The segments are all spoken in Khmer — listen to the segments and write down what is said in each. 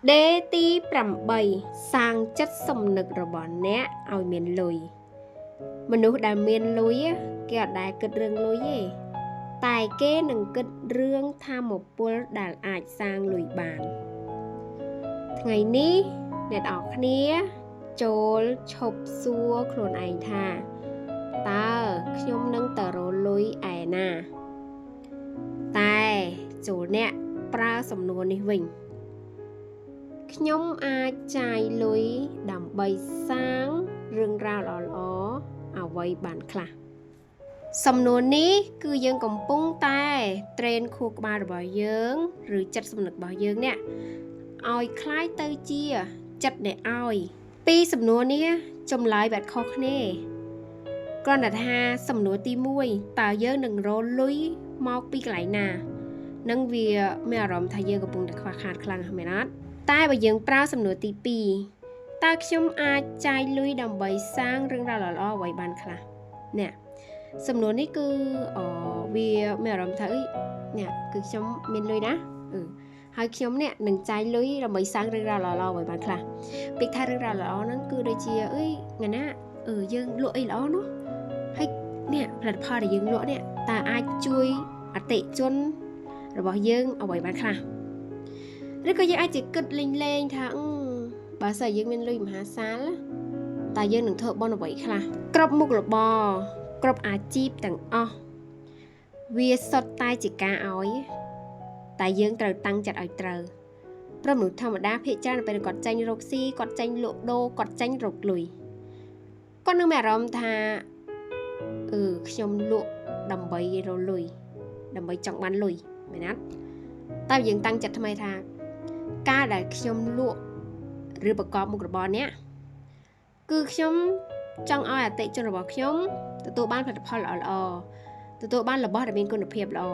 ដេទី8សាងចិត្តសំណឹករបស់អ្នកឲ្យមានលុយមនុស្សដែលមានលុយគេអត់ដែលគិតរឿងលុយទេតែគេនឹងគិតរឿងថាមពលដែលអាចសាងលុយបានថ្ងៃនេះអ្នកនរគ្នាចូលឈប់សួរខ្លួនឯងថាតើខ្ញុំនឹងទៅរកលុយឯណាតែចូលអ្នកប្រើសំណួរនេះវិញខ្ញុំអាចចាយលុយដើម្បីសាងរឿងរ៉ាវល្អៗអ្វីបានខ្លះសំណួរនេះគឺយើងកំពុងតែត្រេនខួរក្បាលរបស់យើងឬចិត្តសំណឹករបស់យើងនេះឲ្យคล้ายទៅជាចិត្តអ្នកឲ្យពីសំណួរនេះចម្លើយបែបខុសគ្នាគ្រាន់តែថាសំណួរទី1តើយើងនឹងរកលុយមកពីកន្លែងណានឹងវាមានអារម្មណ៍ថាយើងកំពុងតែខ្វះខាតខ្លាំងមែនអត់តែបើយើងប្រើសំណួរទី2តើខ្ញុំអាចចាយលុយដើម្បីសាងរឿងរ៉ាវល្អៗអ្វីបានខ្លះនេះសំណួរនេះគឺវាមានអារម្មណ៍ថានេះគឺខ្ញុំមានលុយណាហើយខ្ញុំនេះនឹងចាយលុយដើម្បីសាងរឿងរ៉ាវល្អៗអ្វីបានខ្លះពាក្យថារឿងរ៉ាវល្អហ្នឹងគឺដូចជាថ្ងៃណាយើងលក់អីល្អនោះហើយនេះផលិតផលដែលយើងលក់នេះតើអាចជួយអតិជនរបស់យើងអ្វីបានខ្លះឬក៏យើងអាចជាគិតលេងៗថាបើសិនយើងមានលុយមហាសាលតើយើងនឹងធ្វើបុណ្យអ្វីខ្លះគ្រប់មុខរបរគ្រប់អាជីពទាំងអស់វាសុទ្ធតែជាការឲ្យតែយើងត្រូវតាំងចិត្តឲ្យត្រូវព្រោះមនុស្សធម្មតាភាគច្រើនពេលគាត់ចាញ់រកស៊ីគាត់ចាញ់លក់ដូរគាត់ចាញ់រកលុយគាត់នឹងមានអារម្មណ៍ថាខ្ញុំលក់ដើម្បីរកលុយដើម្បីចង់បានលុយមែនទេតែយើងតាំងចិត្តថ្មីថាការដែលខ្ញុំលក់ឬប្រកបមុខរបរនេះគឺខ្ញុំចង់ឲ្យអតិថិជនរបស់ខ្ញុំទទួលបានផលិតផលល្អៗទទួលបានរបស់ដែលមានគុណភាពល្អ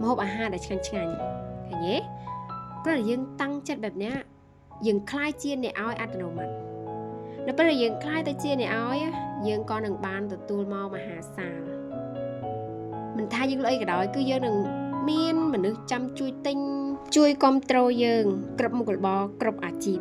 ម្ហូបអាហារដែលឆ្ងាញ់ឃើញទេព្រោះយើងតាំងចិត្តបែបនេះយើងคล้ายជាអ្នកឲ្យអត្តនោម័តនៅពេលដែលយើងคล้ายទៅជាអ្នកឲ្យយើងក៏នឹងបានទទួលមកមហាសាលមិនថាយើងលក់អីក៏ដោយគឺយើងនឹងមានមនុស្សចាំជួយទិញជួយគាំទ្រយើងគ្រប់មុខរបរគ្រប់អាជីព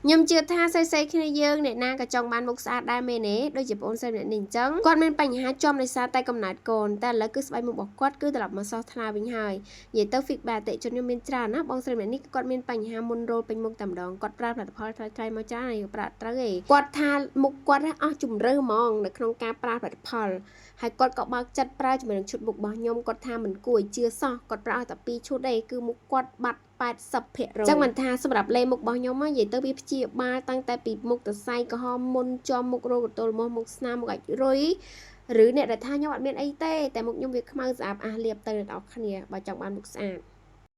ខ្ញុំជឿថាសរគ្នាយើងអ្នកណាក៏ចង់បានមុខស្អាតដែរមែនទេដូចជាបងអូនស្រីម្នាក់នេះអញ្ចឹងគាត់មានបញ្ហាចំដោយសារតែកំណើតកូនតែឥឡូវគឺស្បែកមុខរបស់គាត់គឺត្រឡប់មកសោះថ្លាវិញហើយនិយាយទៅ feedback អតិថិជនខ្ញុំមានច្រើនណាបងស្រីម្នាក់នេះគាត់មានបញ្ហាមុនរោលពេញមុខតែម្ដងគាត់ប្រើផលិតផលថ្លៃៗមកច្រើនហើយប្រើត្រូវឯងគាត់ថាមុខគាត់អស់ជំរឿហ្មងនៅក្នុងការប្រើផលិតផលហើយគាត់ក៏បើកចិត្តប្រើជាមួយនឹងឈុតមុខរបស់ខ្ញុំគាត់ថាមិនគួរឲ្យជឿសោះគាត់ប្រើតែ2ឈុតទេគឺមុខគាត់បាត់80%ចឹងមិនថាសម្រាប់លេមុខរបស់ខ្ញុំនិយាយទៅវាព្យាបាលតាំងតែពីមុខសរសៃក្រហមមុនជាប់មុខរោគកន្ទល់មុខស្នាមមុខអាចរុយឬអ្នកដែលថាខ្ញុំអត់មានអីទេតែមុខខ្ញុំវាខ្មៅស្អាតអះលាបទៅអ្នកនរគ្នាបើចង់បានមុខស្អាត